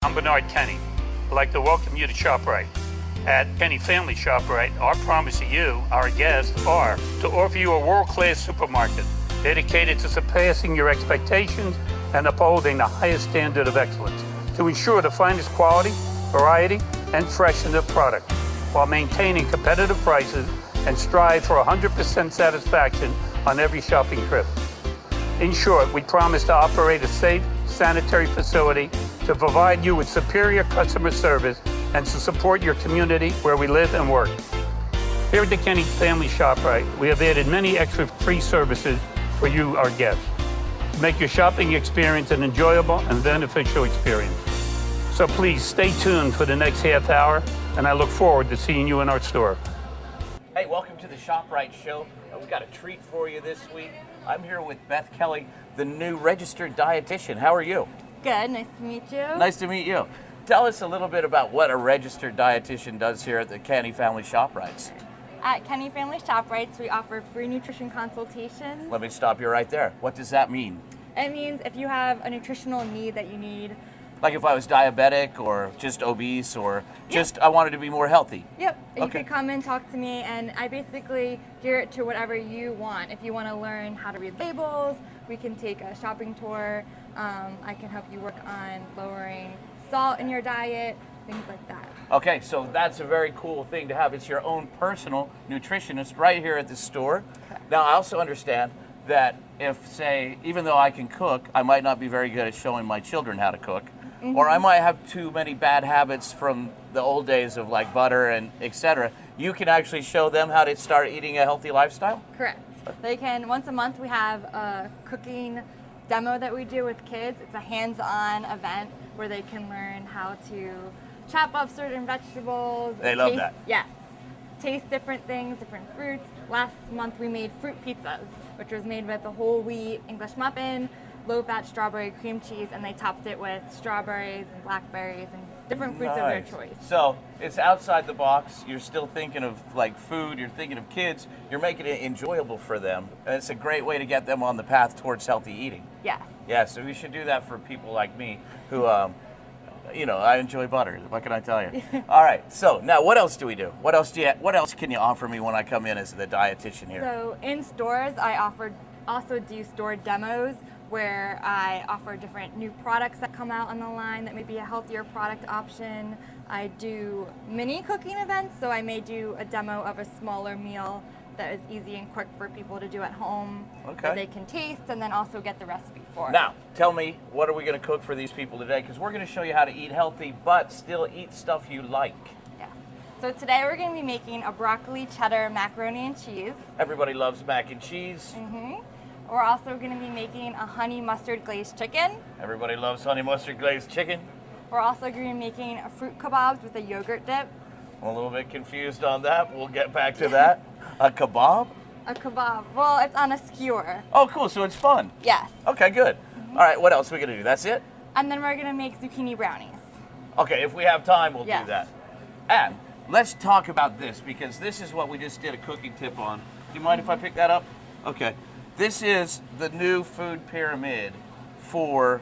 I'm Bernard Kenny. I'd like to welcome you to ShopRite. At Kenny Family ShopRite, our promise to you, our guests, are to offer you a world-class supermarket dedicated to surpassing your expectations and upholding the highest standard of excellence to ensure the finest quality, variety, and freshness of product while maintaining competitive prices and strive for 100% satisfaction on every shopping trip. In short, we promise to operate a safe, sanitary facility to provide you with superior customer service and to support your community where we live and work. Here at the Kenny Family ShopRite, we have added many extra free services for you, our guests, to make your shopping experience an enjoyable and beneficial experience. So please stay tuned for the next half hour, and I look forward to seeing you in our store. Hey, welcome to the ShopRite show. We've got a treat for you this week. I'm here with Beth Kelly, the new registered dietitian. How are you? Good, nice to meet you. Nice to meet you. Tell us a little bit about what a registered dietitian does here at the Kenny Family ShopRites. At Kenny Family ShopRites, we offer free nutrition consultations. Let me stop you right there. What does that mean? It means if you have a nutritional need that you need. Like if I was diabetic or just obese or just I wanted to be more healthy? Yep, you Okay. could come and talk to me, and I basically gear it to whatever you want. If you want to learn how to read labels, we can take a shopping tour. I can help you work on lowering salt in your diet, things like that. Okay, so that's a very cool thing to have. It's your own personal nutritionist right here at the store. Correct. Now, I also understand that if, say, even though I can cook, I might not be very good at showing my children how to cook, or I might have too many bad habits from the old days of like butter and etc. You can actually show them how to start eating a healthy lifestyle? Correct. They can, once a month we have a cooking demo that we do with kids. It's a hands-on event where they can learn how to chop up certain vegetables. They love that. Yes. Taste different things, different fruits. Last month we made fruit pizzas, which was made with a whole wheat English muffin, low-fat strawberry cream cheese, and they topped it with strawberries and blackberries and different fruits of their choice. So it's outside the box. You're still thinking of like food. You're thinking of kids. You're making it enjoyable for them. And it's a great way to get them on the path towards healthy eating. Yes. Yeah, so we should do that for people like me who, you know, I enjoy butter. What can I tell you? All right. So now, what else do we do? What else can you offer me when I come in as the dietitian here? So in stores, I also do store demos where I offer different new products that come out on the line that may be a healthier product option. I do mini cooking events, so I may do a demo of a smaller meal that is easy and quick for people to do at home, that they can taste and then also get the recipe for. Now, tell me, what are we going to cook for these people today? Because we're going to show you how to eat healthy, but still eat stuff you like. Yeah. So today we're going to be making a broccoli cheddar macaroni and cheese. Everybody loves mac and cheese. We're also going to be making a honey mustard glazed chicken. Everybody loves honey mustard glazed chicken. We're also going to be making a fruit kebabs with a yogurt dip. I'm a little bit confused on that. We'll get back to that. A kebab? A kebab. Well, it's on a skewer. Oh, cool. So it's fun. Yes. Okay, good. All right, what else are we going to do? That's it? And then we're going to make zucchini brownies. Okay, if we have time, we'll do Yes. that. And let's talk about this, because this is what we just did a cooking tip on. Do you mind if I pick that up? Okay. This is the new food pyramid for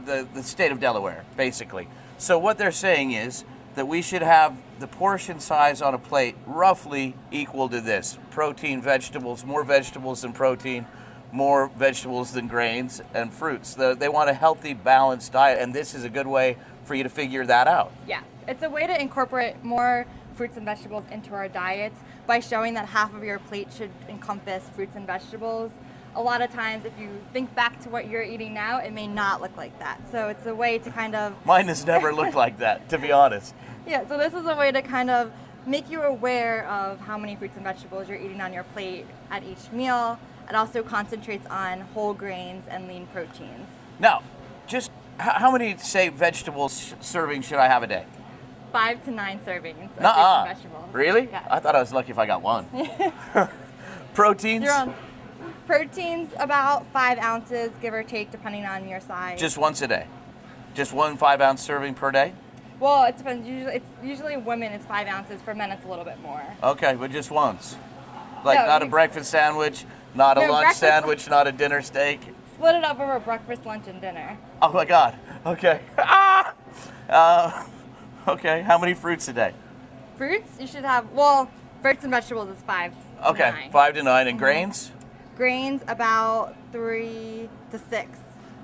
the state of Delaware, basically. So what they're saying is that we should have the portion size on a plate roughly equal to this. Protein, vegetables, more vegetables than protein, more vegetables than grains, and fruits. They want a healthy, balanced diet, and this is a good way for you to figure that out. Yeah, it's a way to incorporate more fruits and vegetables into our diets by showing that half of your plate should encompass fruits and vegetables. A lot of times, if you think back to what you're eating now, it may not look like that. So it's a way to kind of... Mine has never looked like that, to be honest. Yeah, so this is a way to kind of make you aware of how many fruits and vegetables you're eating on your plate at each meal. It also concentrates on whole grains and lean proteins. Now, just how many, say, vegetables servings should I have a day? 5 to 9 servings of fruits Nuh-uh. and vegetables. Really? Yes. I thought I was lucky if I got one. Proteins? You're on. Proteins, about 5 ounces, give or take, depending on your size. Just once a day? Just 1 5-ounce serving per day? Well, it depends. Usually women, it's 5 ounces. For men, it's a little bit more. Okay, but just once? Like No, not a breakfast sandwich, not a No, lunch breakfast- sandwich, not a dinner steak? Split it up over breakfast, lunch, and dinner. Oh my God. Okay. Ah! Okay, how many fruits a day? Fruits, you should have, well, fruits and vegetables is 5 to Okay, 9. 5 to 9. And grains? Grains, about 3 to 6,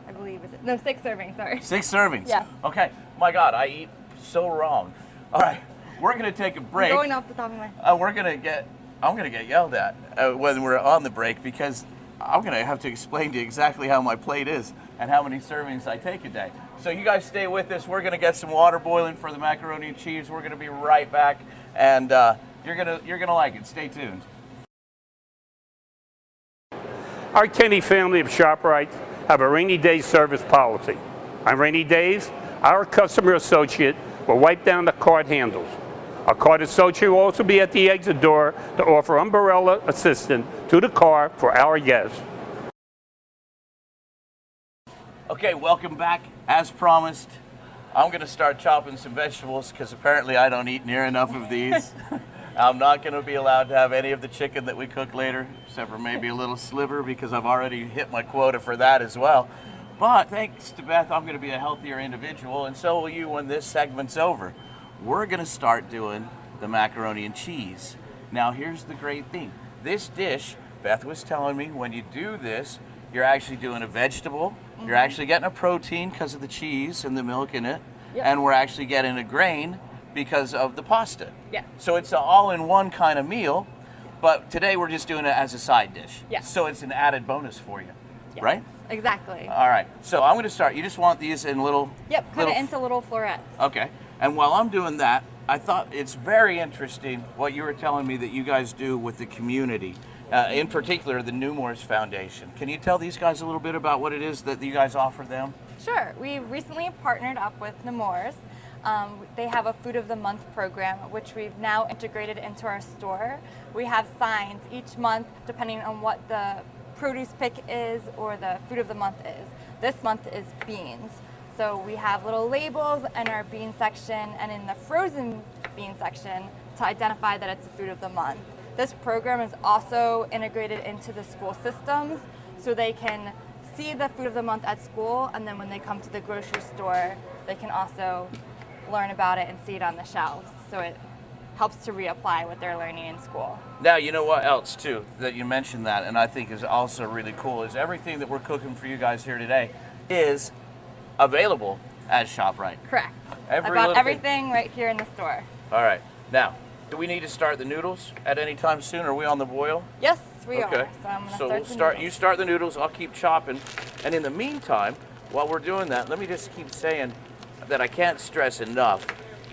I believe. No, 6 servings, sorry. 6 servings? Yeah. Okay, my God, I eat so wrong. All right, we're going to take a break. I'm going off the top of my head. I'm going to get yelled at when we're on the break because I'm going to have to explain to you exactly how my plate is and how many servings I take a day. So you guys stay with us. We're going to get some water boiling for the macaroni and cheese. We're going to be right back, and you're gonna like it. Stay tuned. Our Kenny family of ShopRite have a rainy day service policy. On rainy days, our customer associate will wipe down the cart handles. Our cart associate will also be at the exit door to offer umbrella assistance to the car for our guests. Okay, welcome back. As promised, I'm going to start chopping some vegetables because apparently I don't eat near enough of these. I'm not going to be allowed to have any of the chicken that we cook later, except for maybe a little sliver because I've already hit my quota for that as well. But thanks to Beth, I'm going to be a healthier individual, and so will you when this segment's over. We're going to start doing the macaroni and cheese. Now, here's the great thing. This dish, Beth was telling me, when you do this, you're actually doing a vegetable. You're actually getting a protein because of the cheese and the milk in it. Yep. And we're actually getting a grain because of the pasta. Yeah. So it's an all-in-one kind of meal, but today we're just doing it as a side dish. Yeah. So it's an added bonus for you, Yes, right? Exactly. All right. So I'm going to start. You just want these in little... Yep, cut it into little florets. Okay. And while I'm doing that, I thought it's very interesting what you were telling me that you guys do with the community. In particular, the Nemours Foundation. Can you tell these guys a little bit about what it is that you guys offer them? Sure. We recently partnered up with Nemours. They have a Food of the Month program, which we've now integrated into our store. We have signs each month, depending on what the produce pick is or the Food of the Month is. This month is beans. So we have little labels in our bean section and in the frozen bean section to identify that it's the Food of the Month. This program is also integrated into the school systems, so they can see the Food of the Month at school, and then when they come to the grocery store, they can also learn about it and see it on the shelves. So it helps to reapply what they're learning in school. Now, you know what else, too, that you mentioned that, and I think is also really cool, is everything that we're cooking for you guys here today is available at ShopRite. Correct. I Every bought little everything right here in the store. All right. Now, do we need to start the noodles at any time soon? Are we on the boil? Yes, we Okay. are. So I'm going to So start we'll the start. noodles. You start the noodles. I'll keep chopping. And in the meantime, while we're doing that, let me just keep saying that I can't stress enough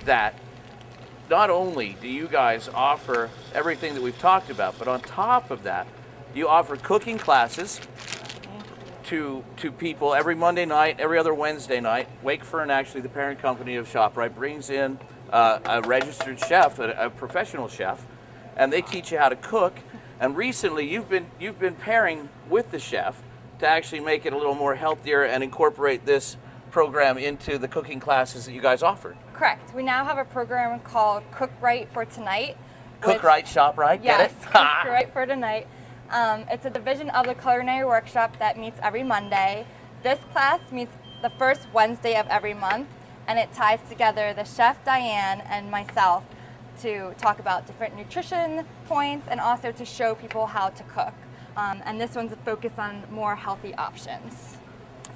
that not only do you guys offer everything that we've talked about, but on top of that, you offer cooking classes to people every Monday night, every other Wednesday night. Wakefern, actually the parent company of ShopRite, brings in a registered chef, a professional chef, and they teach you how to cook. And recently, you've been pairing with the chef to actually make it a little more healthier and incorporate this program into the cooking classes that you guys offered. Correct. We now have a program called Cook Right for Tonight. Cook Right, Shop Right, Yes, get it? Cook Right for Tonight. It's a division of the culinary workshop that meets every Monday. This class meets the first Wednesday of every month, and it ties together the chef Diane and myself to talk about different nutrition points and also to show people how to cook. And this one's a focus on more healthy options.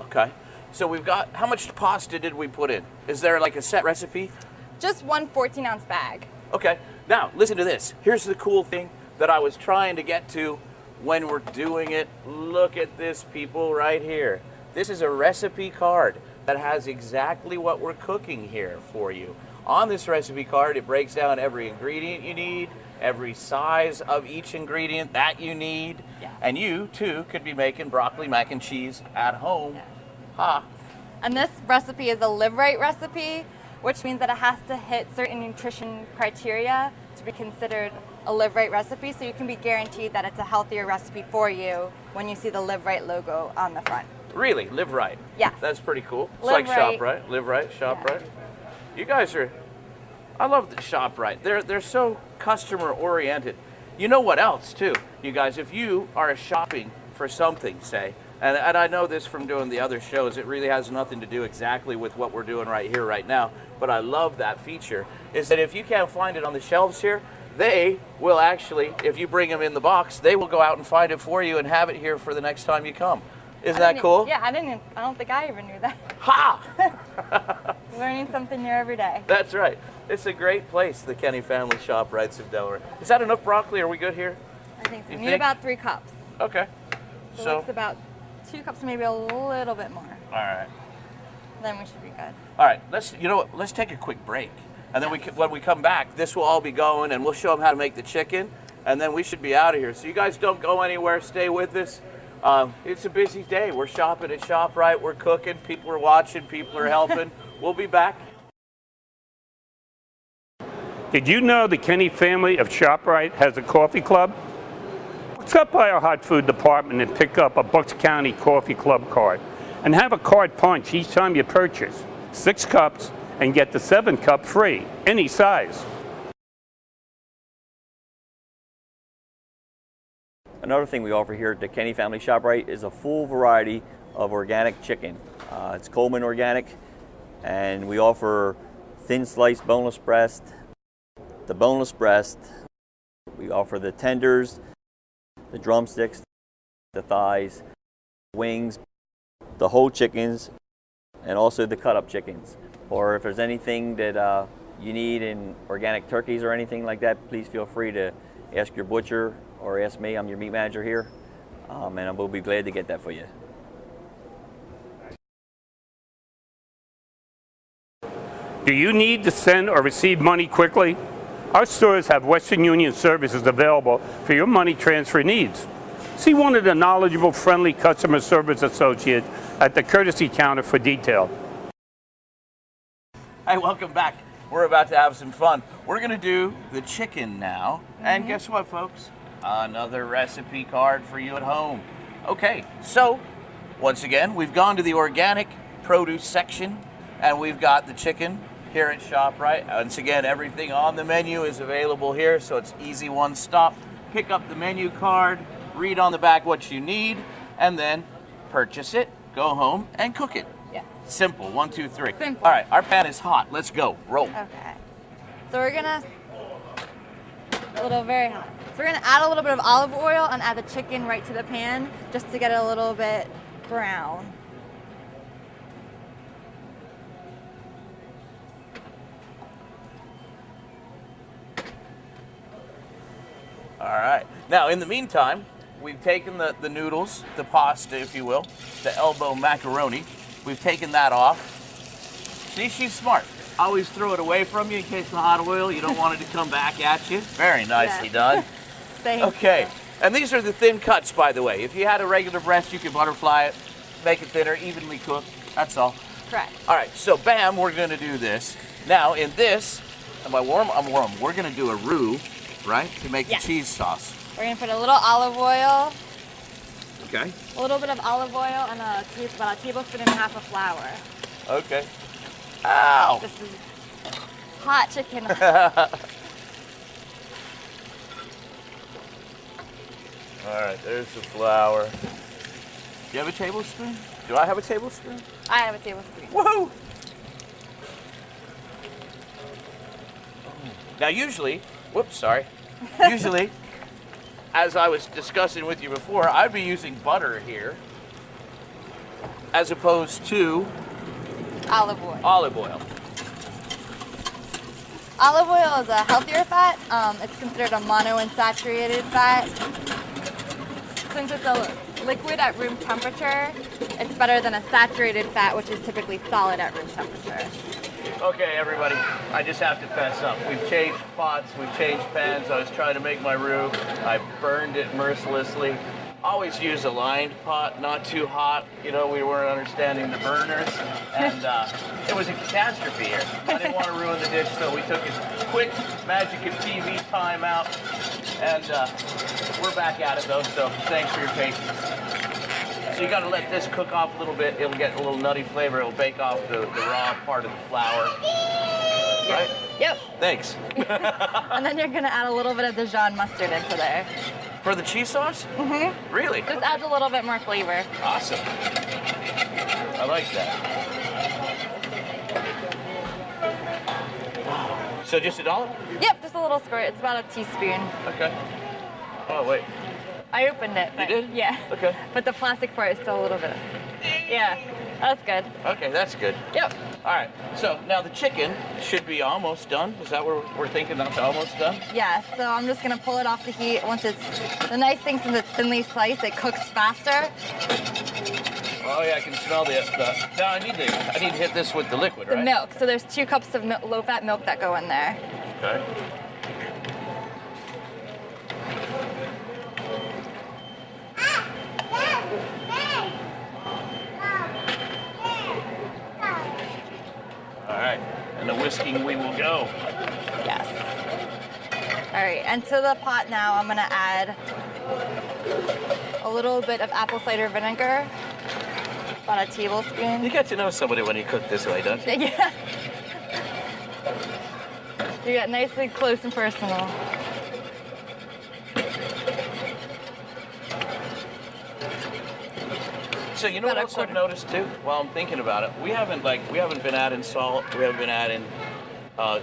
Okay. So we've got, how much pasta did we put in? Is there like a set recipe? Just one 14-ounce bag. Okay. Now, listen to this. Here's the cool thing that I was trying to get to when we're doing it. Look at this, people, right here. This is a recipe card that has exactly what we're cooking here for you. On this recipe card, it breaks down every ingredient you need, every size of each ingredient that you need, Yes. and you, too, could be making broccoli mac and cheese at home. Yes. Ha! And this recipe is a Live Right recipe, which means that it has to hit certain nutrition criteria to be considered a Live Right recipe, so you can be guaranteed that it's a healthier recipe for you when you see the Live Right logo on the front. Really? Live Right? Yes. That's pretty cool. It's Live like Shop Right. Right. Live Right, Shop Yeah. Right. You guys are, I love the Shop Right. They're so customer oriented. You know what else too, you guys, if you are shopping for something, say, And I know this from doing the other shows, it really has nothing to do exactly with what we're doing right here, right now, but I love that feature, is that if you can't find it on the shelves here, they will actually, if you bring them in the box, they will go out and find it for you and have it here for the next time you come. Isn't that cool? Yeah, I don't think I even knew that. Ha! Learning something new every day. That's right. It's a great place, the Kenny Family ShopRites of Delaware. Is that enough broccoli? Are we good here? I think so. You need about 3 cups. Okay. So it's about 2 cups, maybe a little bit more. All right. Then we should be good. All right. Let's take a quick break. And then when we come back, this will all be going, and we'll show them how to make the chicken, and then we should be out of here. So you guys don't go anywhere. Stay with us. It's a busy day. We're shopping at ShopRite. We're cooking. People are watching. People are helping. We'll be back. Did you know the Kenny family of ShopRite has a coffee club? Stop by our hot food department and pick up a Bucks County Coffee Club card. And have a card punch each time you purchase 6 cups and get the 7 cup free, any size. Another thing we offer here at the Kenny Family ShopRite is a full variety of organic chicken. It's Coleman organic, and we offer thin sliced boneless breast, the boneless breast. We offer the tenders, the drumsticks, the thighs, wings, the whole chickens, and also the cut-up chickens. Or if there's anything that you need in organic turkeys or anything like that, please feel free to ask your butcher or ask me. I'm your meat manager here, and I will be glad to get that for you. Do you need to send or receive money quickly? Our stores have Western Union services available for your money transfer needs. See one of the knowledgeable, friendly customer service associates at the courtesy counter for detail. Hey, welcome back. We're about to have some fun. We're going to do the chicken now. And guess what, folks? Another recipe card for you at home. Okay, so once again, we've gone to the organic produce section, and we've got the chicken here at ShopRite. Once again, everything on the menu is available here, so it's easy one stop. Pick up the menu card, read on the back what you need, and then purchase it, go home, and cook it. Yeah. Simple. 1, 2, 3. Simple. All right, our pan is hot. Let's go. Roll. Okay. So we're gonna very hot. So we're gonna add a little bit of olive oil and add the chicken right to the pan just to get it a little bit brown. All right. Now, in the meantime, we've taken the noodles, the pasta, if you will, the elbow macaroni. We've taken that off. See, she's smart. Always throw it away from you in case the hot oil, you don't want it to come back at you. Very nicely done. Okay. And these are the thin cuts, by the way. If you had a regular breast, you could butterfly it, make it thinner, evenly cooked. That's all. Correct. All right. So, bam, we're going to do this. Now, in this, am I warm? I'm warm. We're going to do a roux, right, to make the cheese sauce. We're going to put a little olive oil. Okay. A little bit of olive oil and about a tablespoon and a half of flour. Okay. Ow! This is hot chicken. All right, there's the flour. Do you have a tablespoon? Do I have a tablespoon? I have a tablespoon. Woohoo! Now usually, usually, as I was discussing with you before, I'd be using butter here as opposed to olive oil. Olive oil. Olive oil is a healthier fat. It's considered a monounsaturated fat. Since it's a liquid at room temperature, it's better than a saturated fat, which is typically solid at room temperature. Okay, everybody, I just have to fess up. We've changed pots, we've changed pans. I was trying to make my roux. I burned it mercilessly. Always use a lined pot, not too hot. You know, we weren't understanding the burners, and it was a catastrophe here. I didn't want to ruin the dish, so we took a quick magic of TV timeout, and we're back at it though, so thanks for your patience. So you got to let this cook off a little bit. It'll get a little nutty flavor. It'll bake off the raw part of the flour. Right? Yep. Thanks. And then you're going to add a little bit of Dijon mustard into there. For the cheese sauce? Mm-hmm. Really? Just adds a little bit more flavor. Awesome. I like that. So just a dollar? Yep, just a little squirt. It's about a teaspoon. Okay. Oh, wait. I opened it. But, You did? Yeah. Okay. But the plastic part is still a little bit. Yeah, that's good. Okay, that's good. Yep. All right. So now the chicken should be almost done. Is that what we're thinking? That's almost done? Yeah, so I'm just gonna pull it off the heat once it's, the nice thing since it's thinly sliced, it cooks faster. Oh yeah, I can smell the now I need to hit this with the liquid, The right? milk, so there's 2 cups of low-fat milk that go in there. Okay. All right, and the whisking we will go. Yes. All right, and to the pot now, I'm gonna add a little bit of apple cider vinegar, about a tablespoon. You get to know somebody when you cook this way, don't you? Yeah. You get nicely close and personal. So you know what else I've noticed too? While I'm thinking about it, we haven't been adding salt. We haven't been adding.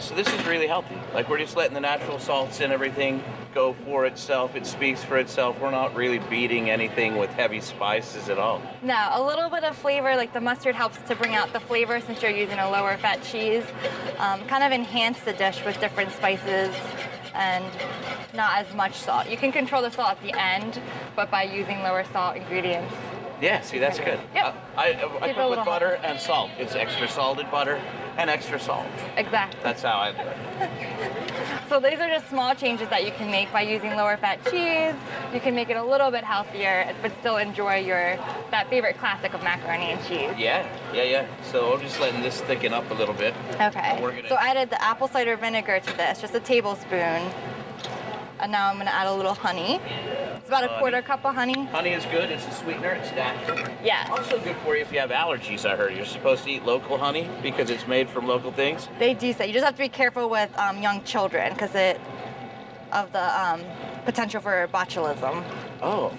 So this is really healthy. Like we're just letting the natural salts and everything go for itself. It speaks for itself. We're not really beating anything with heavy spices at all. No, a little bit of flavor, like the mustard helps to bring out the flavor since you're using a lower fat cheese. Kind of enhance the dish with different spices and not as much salt. You can control the salt at the end, but by using lower salt ingredients. Yeah, see, that's good. Yep. I Give it a cook with little butter and salt. It's extra salted butter and extra salt. Exactly. That's how I do it. So these are just small changes that you can make by using lower fat cheese. You can make it a little bit healthier, but still enjoy that favorite classic of macaroni and cheese. Yeah. So we're just letting this thicken up a little bit. Okay. So I added the apple cider vinegar to this, just a tablespoon. And now I'm gonna add a little honey. It's about a quarter cup of honey. Honey is good. It's a sweetener. It's natural. Yeah. Also good for you if you have allergies. I heard you're supposed to eat local honey because it's made from local things. They do say you just have to be careful with young children because of the potential for botulism. Oh.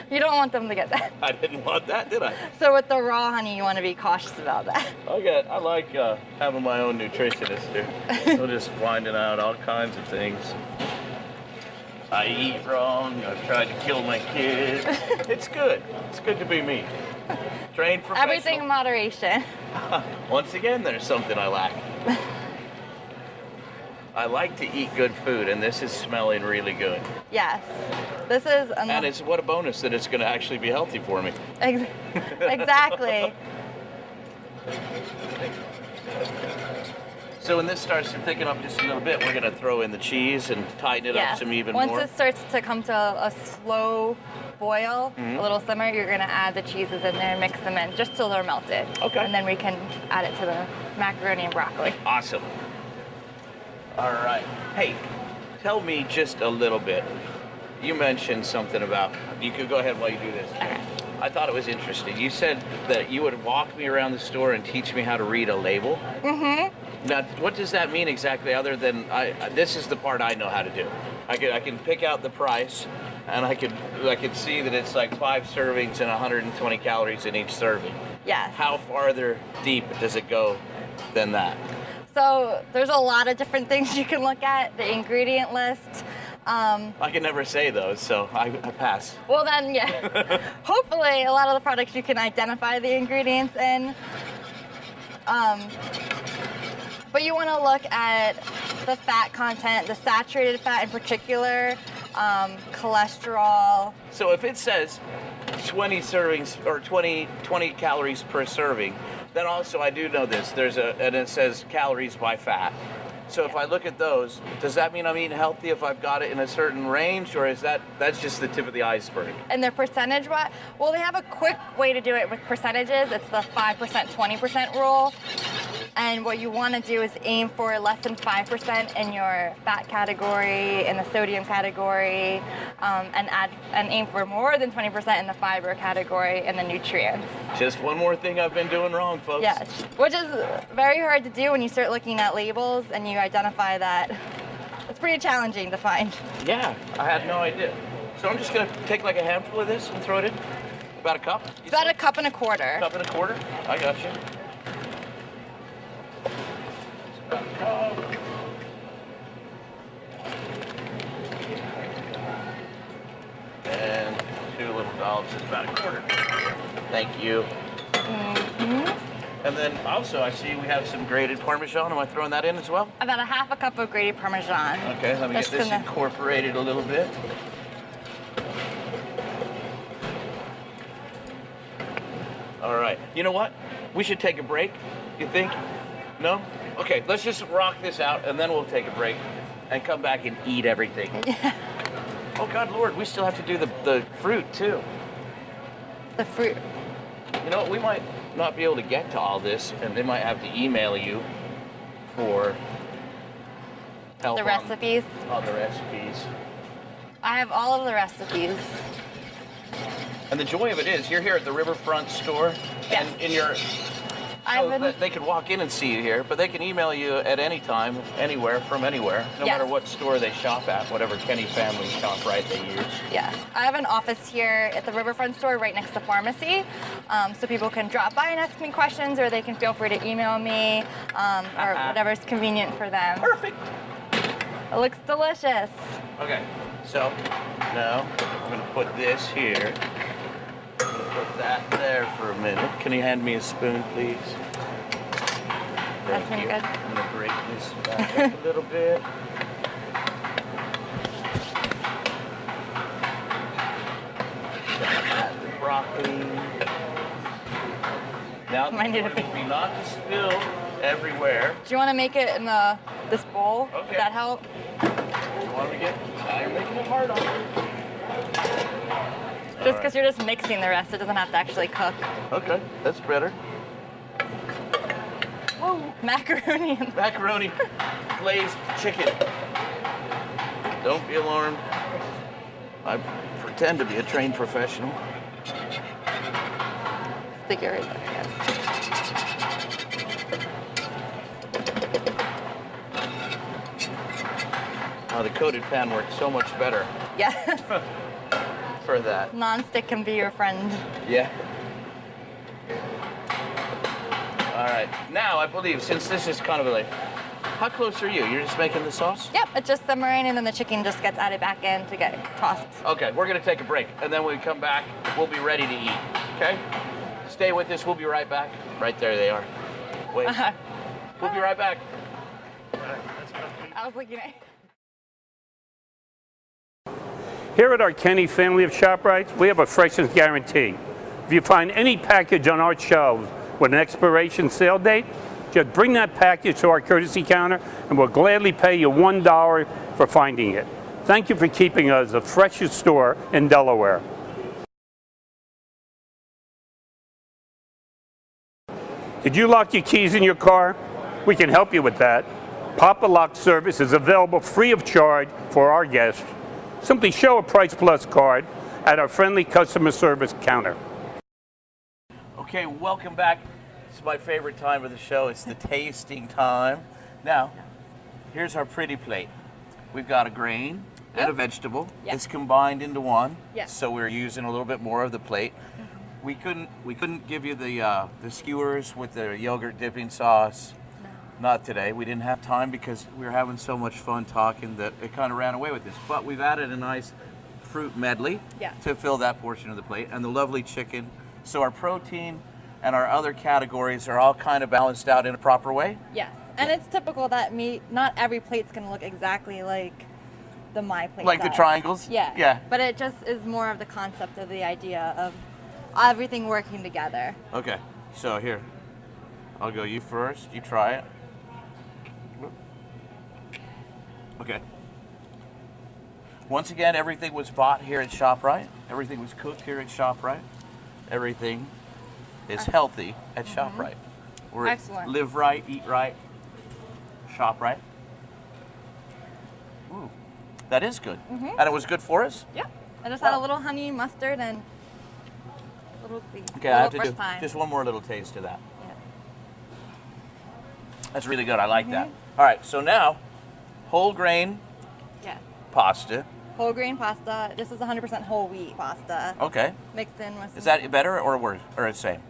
You don't want them to get that. I didn't want that, did I? So with the raw honey, you want to be cautious about that. I like having my own nutritionist here. I'm just finding out all kinds of things. I eat wrong. I've tried to kill my kids. It's good. It's good to be me. Trained professional. Everything in moderation. Once again, there's something I lack. I like to eat good food, and this is smelling really good. Yes. This is and it's what a bonus that it's going to actually be healthy for me. Exactly. So when this starts to thicken up just a little bit, we're going to throw in the cheese and tighten it up some even more. Once it starts to come to a slow boil, a little simmer, you're going to add the cheeses in there and mix them in just till they're melted. Okay. And then we can add it to the macaroni and broccoli. Awesome. All right. Hey, tell me just a little bit. You mentioned something about, you could go ahead while you do this. Okay. I thought it was interesting. You said that you would walk me around the store and teach me how to read a label. Mm-hmm. Now, what does that mean exactly other than, this is the part I know how to do. I can pick out the price, and I could see that it's like 5 servings and 120 calories in each serving. Yes. How farther deep does it go than that? So there's a lot of different things you can look at. The ingredient list. I can never say those, so I pass. Well then, yeah. Hopefully a lot of the products you can identify the ingredients in. But you want to look at the fat content, the saturated fat in particular, cholesterol. So if it says 20 servings or 20 calories per serving, then also I do know this. And it says calories by fat. So if I look at those, does that mean I'm eating healthy if I've got it in a certain range, or is that's just the tip of the iceberg? And their percentage, well, they have a quick way to do it with percentages. It's the 5%, 20% rule. And what you want to do is aim for less than 5% in your fat category, in the sodium category, and aim for more than 20% in the fiber category and the nutrients. Just one more thing I've been doing wrong, folks. Yes, which is very hard to do when you start looking at labels and you identify that. It's pretty challenging to find. Yeah, I had no idea. So I'm just gonna take like a handful of this and throw it in. About a cup? It's about a cup and a quarter. Cup and a quarter? I got you. About a cup. And 2 little dollops is about a quarter. Thank you. And then also I see we have some grated Parmesan. Am I throwing that in as well? About a half a cup of grated Parmesan. Okay, let me get this incorporated a little bit. All right. You know what? We should take a break. You think? No? Okay, let's just rock this out and then we'll take a break and come back and eat everything. Oh God, Lord, we still have to do the fruit too. The fruit. You know, we might not be able to get to all this and they might have to email you for help The recipes. on the recipes. I have all of the recipes. And the joy of it is, you're here at the Riverfront store, Yes. and in your, they could walk in and see you here, but they can email you at any time, anywhere, from anywhere, no Yes. matter what store they shop at, whatever Kenny Family ShopRite they use. Yes, I have an office here at the Riverfront store right next to pharmacy, so people can drop by and ask me questions, or they can feel free to email me, or whatever's convenient for them. Perfect. It looks delicious. Okay, so now I'm going to put this here. I'm going to put that there for a minute. Can you hand me a spoon, please? That's Thank you. good. I'm going to break this back up a little bit. Add the broccoli. Now the Might need a joy big- will be not to spill everywhere. Do you want to make it in this bowl? Okay. Would that help? You want to get? Now you're making it hard on me. Just because you're just mixing the rest, it doesn't have to actually cook. Okay, that's better. Whoa, macaroni. Macaroni glazed chicken. Don't be alarmed. I pretend to be a trained professional. Stick it right there, yes. Oh, the coated pan works so much better Yes. for that. Non-stick can be your friend. Yeah. All right. Now, I believe, since this is kind of like, how close are you? You're just making the sauce? Yep, it's just simmering and then the chicken just gets added back in to get tossed. Okay, we're going to take a break. And then when we come back, we'll be ready to eat. Okay? Stay with us. We'll be right back. Right there they are. Wait. We'll be right back. I was looking at Here at our Kenny family of ShopRites, we have a freshness guarantee. If you find any package on our shelves with an expiration sale date, just bring that package to our courtesy counter and we'll gladly pay you $1 for finding it. Thank you for keeping us the freshest store in Delaware. Did you lock your keys in your car? We can help you with that. Pop-a Lock service is available free of charge for our guests. Simply show a Price Plus card at our friendly customer service counter. Okay, welcome back. It's my favorite time of the show. It's the tasting time. Now, here's our pretty plate. We've got a grain and a vegetable. Yep. It's combined into one. Yep. So we're using a little bit more of the plate. We couldn't give you the skewers with the yogurt dipping sauce. Not today. We didn't have time because we were having so much fun talking that it kind of ran away with this. But we've added a nice fruit medley to fill that portion of the plate, and the lovely chicken. So our protein and our other categories are all kind of balanced out in a proper way. Yes, and it's typical that not every plate's going to look exactly like the My Plate Like the does. triangles? Yeah. Yeah. But it just is more of the concept of the idea of everything working together. Okay, so here, I'll go you first. You try it. Okay. Once again, everything was bought here at ShopRite. Everything was cooked here at ShopRite. Everything is healthy at ShopRite. We're at Excellent. Live right, eat right, ShopRite. Ooh, that is good. And it was good for us? Yeah. I just had a little honey, mustard, and a little Okay, I have to fresh do thyme. just one more little taste of that. Yeah. That's really good. I like that. All right, so now, whole grain Yeah. pasta. Whole grain pasta. This is 100% whole wheat pasta. Okay. Mixed in with Is some that better or worse, or the same?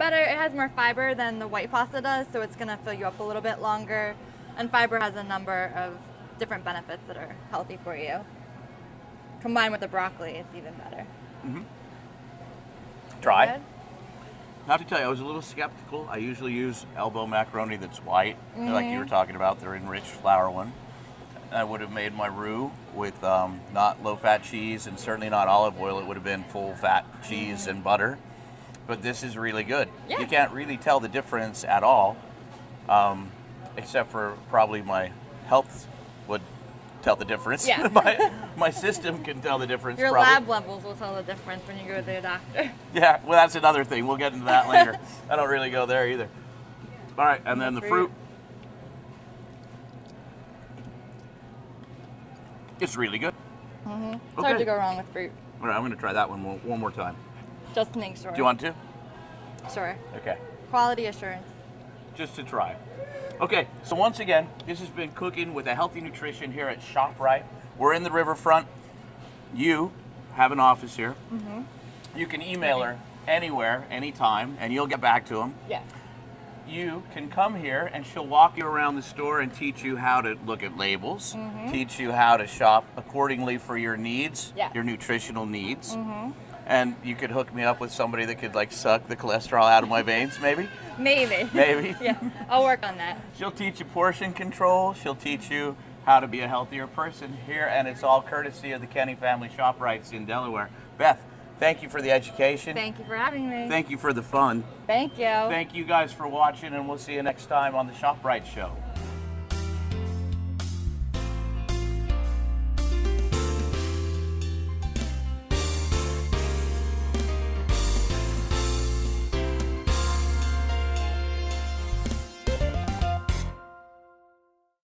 better. It has more fiber than the white pasta does, so it's gonna fill you up a little bit longer. And fiber has a number of different benefits that are healthy for you. Combined with the broccoli, it's even better. Try. Good? I have to tell you, I was a little skeptical. I usually use elbow macaroni that's white, like you were talking about, the enriched flour one. I would have made my roux with not low-fat cheese and certainly not olive oil. It would have been full-fat cheese and butter. But this is really good. Yeah. You can't really tell the difference at all, except for probably my health would tell the difference. Yeah. my system can tell the difference. Your probably. lab levels will tell the difference when you go to the doctor. Yeah, well, that's another thing. We'll get into that later. I don't really go there either. All right, and then the fruit. It's really good. It's hard to go wrong with fruit. All right, I'm going to try that one more time. Just to make sure. Do you want to? Sure. Okay. Quality assurance. Just to try. Okay, so once again, this has been Cooking with a Healthy Nutrition here at ShopRite. We're in the riverfront. You have an office here. You can email her anywhere, anytime, and you'll get back to them. Yes. You can come here and she'll walk you around the store and teach you how to look at labels, teach you how to shop accordingly for your needs, your nutritional needs. And you could hook me up with somebody that could like suck the cholesterol out of my veins, maybe? Maybe. Maybe. Yeah, I'll work on that. She'll teach you portion control. She'll teach you how to be a healthier person here, and it's all courtesy of the Kenny Family ShopRites in Delaware. Beth, thank you for the education. Thank you for having me. Thank you for the fun. Thank you. Thank you guys for watching, and we'll see you next time on the ShopRite Show.